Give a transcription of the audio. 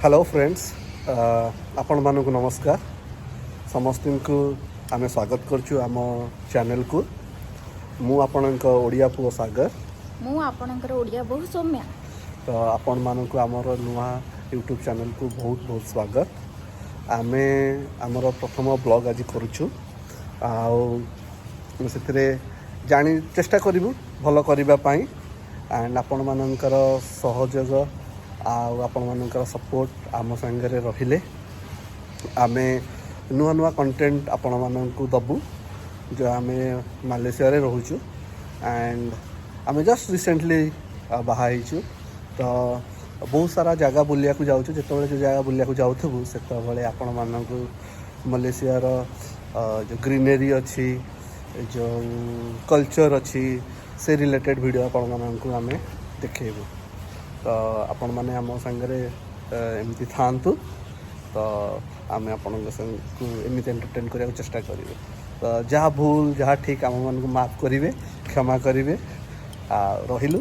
Hello friends, आपण मानक नमस्कार। समस्त को आम स्वागत करचु आम चैनल को। मु आपण ओडिया पुओ सागर। मु आपणकर ओडिया बहु सौम्या। तो आपण मानक आमर नुआ यूट्यूब चैनल को बहुत बहुत स्वागत। आमे आमर प्रथम ब्लॉग आज करुचु से जानी चेष्टा करूँ भल करने एंड आपण मानकर सहयोग आपण मानकर सपोर्ट आम सांगे रहिले आमे नुआ नुआ कंटेंट आपण मानकु दबु जो आमे मालयेशिया रे रहूचु एंड आमे जस्ट रिसेंटली बाहाइचु। तो बहुत सारा जगह बुलिया को जाऊँ जो जगह बुलिया को जाऊँ से आपण मानकु मालयेशिया जो ग्रीनरी अच्छी जो कल्चर अच्छी से रिलेटेड वीडियो आपण मानकु आमे देखेबु। तो आपण माने आम सांगे एमती थांतु तो आम आपण एमती एंटरटेन करने चेष्टा करूँ। तो जहाँ भूल जहाँ ठीक आम मान माफ करेंगे क्षमा करेंगे रहिलु।